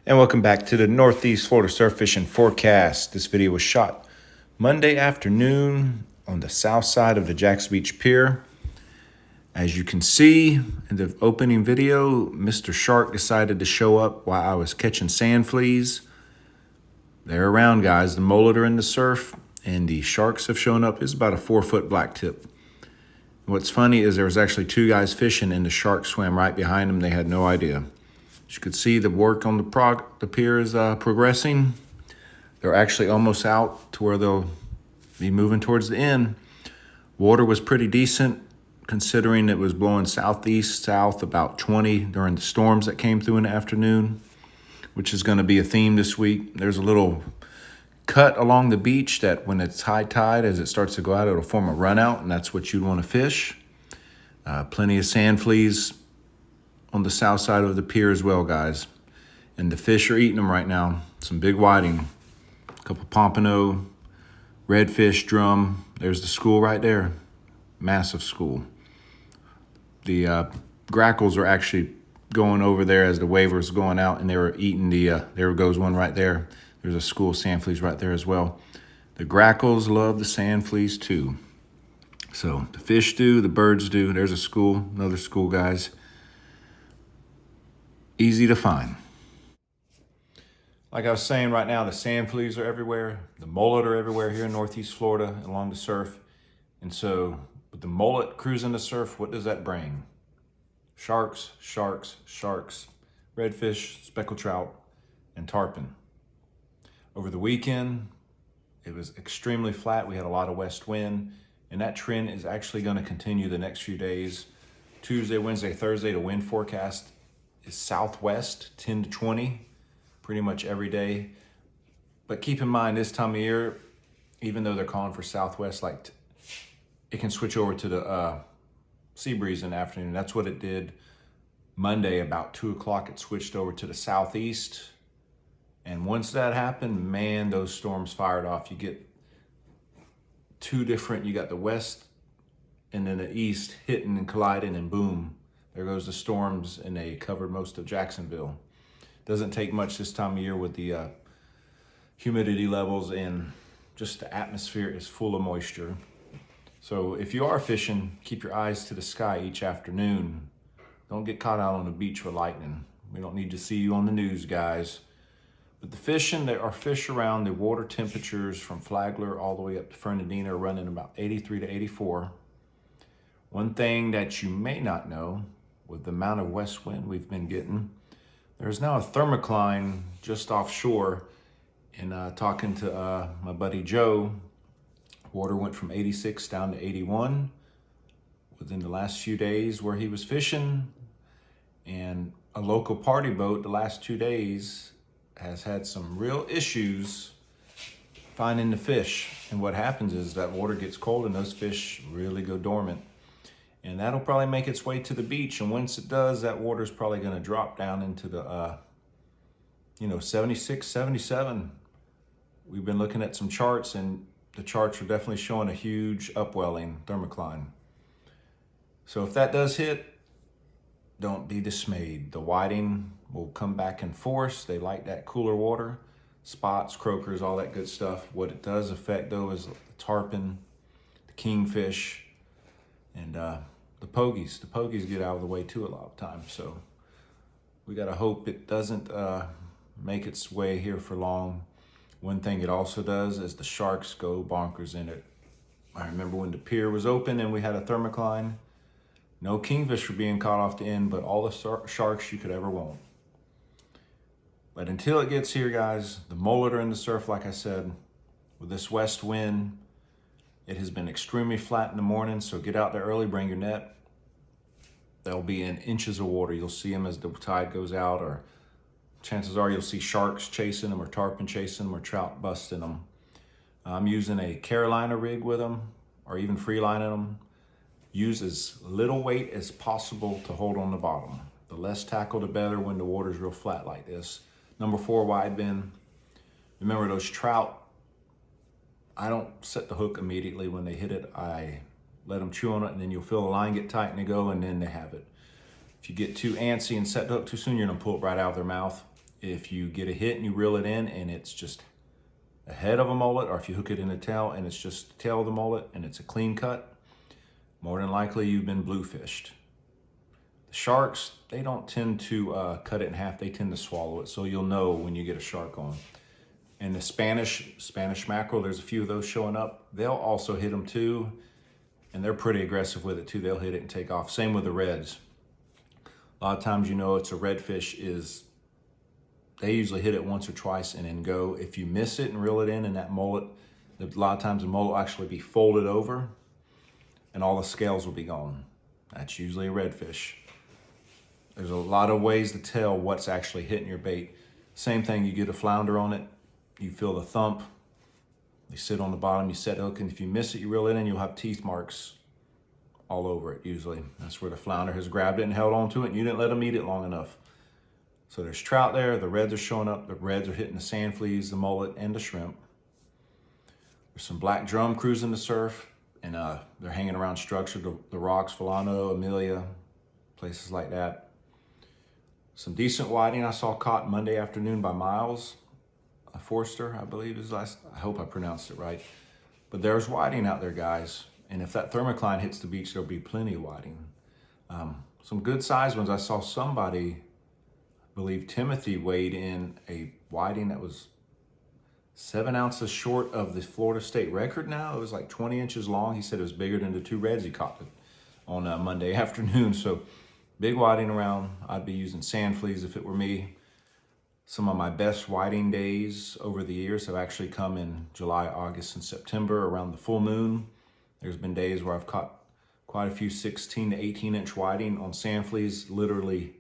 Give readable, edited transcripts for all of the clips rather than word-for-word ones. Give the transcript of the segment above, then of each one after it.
And welcome back to the Northeast Florida Surf Fishing Forecast. This video was shot Monday afternoon on the south side of the Jacksonville Beach Pier. As you can see in the opening video, Mr. Shark decided to show up while I was catching sand fleas. They're around, guys. The mullet are in the surf, and the sharks have shown up. It's about a 4-foot black tip. What's funny is there was actually 2 guys fishing, and the shark swam right behind them. They had no idea. As you can see, the work on the pier is progressing. They're actually almost out to where they'll be moving towards the end. Water was pretty decent, considering it was blowing southeast, south about 20 during the storms that came through in the afternoon, which is going to be a theme this week. There's a little cut along the beach that when it's high tide, as it starts to go out, it'll form a run out, and that's what you'd want to fish. Plenty of sand fleas on the south side of the pier as well, guys. And the fish are eating them right now. Some big whiting, a couple pompano, redfish, drum. There's the school right there. Massive school. The grackles are actually going over there as the wave was going out, and they were eating there goes one right there. There's a school of sand fleas right there as well. The grackles love the sand fleas too. So the fish do, the birds do. There's a school, another school, guys. Easy to find. Like I was saying, right now the sand fleas are everywhere. The mullet are everywhere here in Northeast Florida along the surf. And so with the mullet cruising the surf, what does that bring? Sharks, sharks, sharks, redfish, speckled trout, and tarpon. Over the weekend, it was extremely flat. We had a lot of west wind, and that trend is actually going to continue the next few days. Tuesday, Wednesday, Thursday, the wind forecast is southwest, 10 to 20, pretty much every day. But keep in mind, this time of year, even though they're calling for southwest, like it can switch over to the sea breeze in the afternoon. That's what it did Monday about 2 o'clock. It switched over to the southeast. And once that happened, man, those storms fired off. You get 2 different, you got the west and then the east hitting and colliding, and boom, there goes the storms, and they covered most of Jacksonville. Doesn't take much this time of year with the humidity levels, and just the atmosphere is full of moisture. So if you are fishing, keep your eyes to the sky each afternoon. Don't get caught out on the beach with lightning. We don't need to see you on the news, guys. But the fishing, there are fish around. The water temperatures from Flagler all the way up to Fernandina are running about 83 to 84. One thing that you may not know, with the amount of west wind we've been getting, there's now a thermocline just offshore. And talking to my buddy Joe, water went from 86 down to 81 within the last few days where he was fishing. And a local party boat the last 2 days has had some real issues finding the fish. And what happens is that water gets cold and those fish really go dormant. And that'll probably make its way to the beach. And once it does, that water is probably going to drop down into the, 76, 77. We've been looking at some charts, and the charts are definitely showing a huge upwelling thermocline. So if that does hit, don't be dismayed. The whiting will come back in force. They like that cooler water. Spots, croakers, all that good stuff. What it does affect, though, is the tarpon, the kingfish, and the pogies. The pogies get out of the way too a lot of times. So we got to hope it doesn't make its way here for long. One thing it also does is the sharks go bonkers in it. I remember when the pier was open and we had a thermocline, no kingfish were being caught off the end, but all the sharks you could ever want. But until it gets here, guys, the mullet are in the surf, like I said. With this west wind, it has been extremely flat in the morning, so get out there early, bring your net. They'll be in inches of water. You'll see them as the tide goes out, or chances are you'll see sharks chasing them, or tarpon chasing them, or trout busting them. I'm using a Carolina rig with them, or even free lining them. Use as little weight as possible to hold on the bottom. The less tackle, the better when the water's real flat like this. Number 4 wide bend. Remember those trout, I don't set the hook immediately when they hit it. I let them chew on it, and then you'll feel the line get tight and they go, and then they have it. If you get too antsy and set the hook too soon, you're gonna pull it right out of their mouth. If you get a hit and you reel it in and it's just a head of a mullet, or if you hook it in a tail and it's just the tail of the mullet and it's a clean cut, more than likely you've been bluefished. The sharks, they don't tend to cut it in half, they tend to swallow it, so you'll know when you get a shark on. And the Spanish mackerel, there's a few of those showing up. They'll also hit them too, and they're pretty aggressive with it too. They'll hit it and take off. Same with the reds. A lot of times, you know, it's a redfish they usually hit it once or twice and then go. If you miss it and reel it in and that mullet, a lot of times the mullet will actually be folded over and all the scales will be gone. That's usually a redfish. There's a lot of ways to tell what's actually hitting your bait. Same thing, you get a flounder on it, you feel the thump, they sit on the bottom, you set hook, and if you miss it, you reel it in, you'll have teeth marks all over it usually. That's where the flounder has grabbed it and held on to it and you didn't let them eat it long enough. So there's trout there, the reds are showing up, the reds are hitting the sand fleas, the mullet, and the shrimp. There's some black drum cruising the surf, and they're hanging around structure, the rocks, Volano, Amelia, places like that. Some decent whiting I saw caught Monday afternoon by Miles, a Forster, I believe is last, I hope I pronounced it right. But there's whiting out there, guys. And if that thermocline hits the beach, there'll be plenty of whiting. Some good sized ones. I saw somebody, I believe Timothy, weighed in a whiting that was 7 ounces short of the Florida state record now. It was like 20 inches long. He said it was bigger than the 2 reds he caught on Monday afternoon. So big whiting around. I'd be using sand fleas if it were me. Some of my best whiting days over the years have actually come in July, August, and September around the full moon. There's been days where I've caught quite a few 16 to 18 inch whiting on sand fleas, literally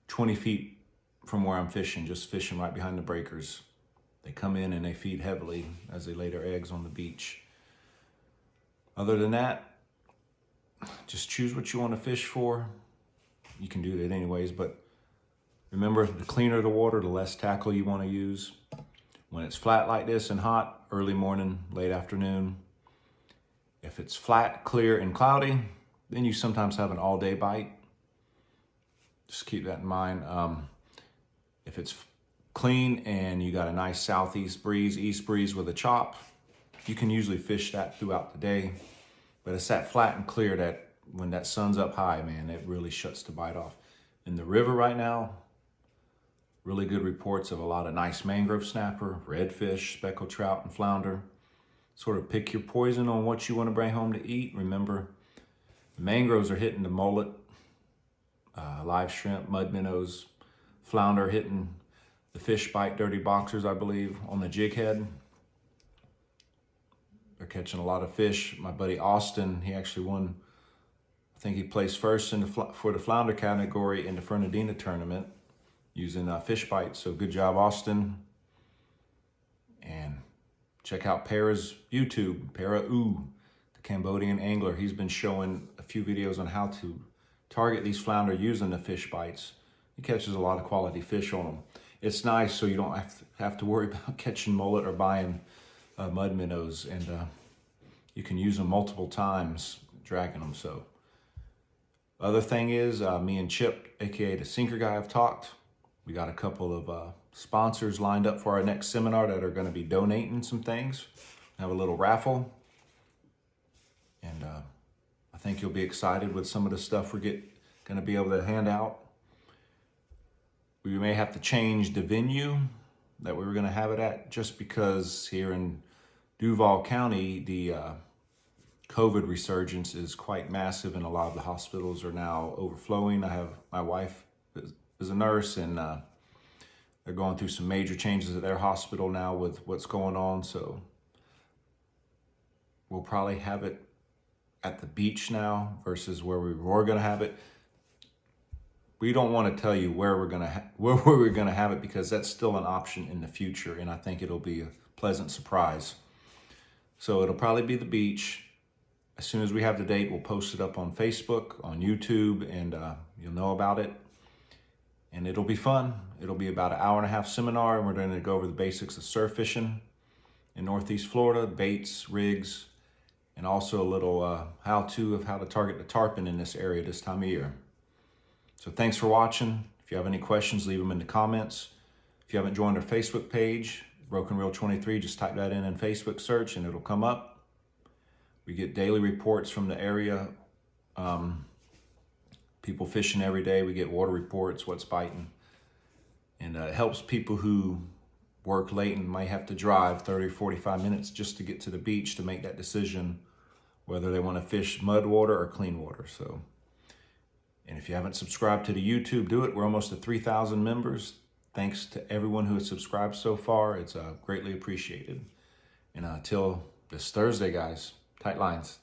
20 feet from where I'm fishing, just fishing right behind the breakers. They come in and they feed heavily as they lay their eggs on the beach. Other than that, just choose what you want to fish for. You can do that anyways, but remember, the cleaner the water, the less tackle you want to use. When it's flat like this and hot, early morning, late afternoon. If it's flat, clear, and cloudy, then you sometimes have an all-day bite. Just keep that in mind. If it's clean and you got a nice southeast breeze, east breeze with a chop, you can usually fish that throughout the day. But it's that flat and clear that when that sun's up high, man, it really shuts the bite off. In the river right now, really good reports of a lot of nice mangrove snapper, redfish, speckled trout, and flounder. Sort of pick your poison on what you want to bring home to eat. Remember, the mangroves are hitting the mullet, live shrimp, mud minnows, flounder hitting the fish bite, dirty boxers, I believe, on the jig head. They're catching a lot of fish. My buddy Austin, he actually won, I think he placed first for the flounder category in the Fernandina tournament using fish bites. So good job, Austin. And check out Para's YouTube, Para Ooh, the Cambodian angler. He's been showing a few videos on how to target these flounder using the fish bites. He catches a lot of quality fish on them. It's nice so you don't have to worry about catching mullet or buying mud minnows, and you can use them multiple times dragging them. So other thing is, me and Chip, aka the sinker guy, have talked. We got a couple of sponsors lined up for our next seminar that are going to be donating some things. Have a little raffle, and I think you'll be excited with some of the stuff we're going to be able to hand out. We may have to change the venue that we were going to have it at, just because here in Duval County, the COVID resurgence is quite massive and a lot of the hospitals are now overflowing. I have my wife is a nurse, and they're going through some major changes at their hospital now with what's going on. So we'll probably have it at the beach now versus where we were going to have it. We don't want to tell you where we're gonna have it, because that's still an option in the future, and I think it'll be a pleasant surprise. So it'll probably be the beach. As soon as we have the date, we'll post it up on Facebook, on YouTube, and you'll know about it. And it'll be fun. It'll be about an 1.5-hour seminar, and we're going to go over the basics of surf fishing in Northeast Florida, baits, rigs, and also a little how-to of how to target the tarpon in this area this time of year. So thanks for watching. If you have any questions, leave them in the comments. If you haven't joined our Facebook page, Broken Reel 23, just type that in Facebook search and it'll come up. We get daily reports from the area. People fishing every day. We get water reports, what's biting. And it helps people who work late and might have to drive 30 or 45 minutes just to get to the beach to make that decision whether they want to fish mud water or clean water. So, and if you haven't subscribed to the YouTube, do it. We're almost at 3,000 members. Thanks to everyone who has subscribed so far. It's greatly appreciated. And until this Thursday, guys, tight lines.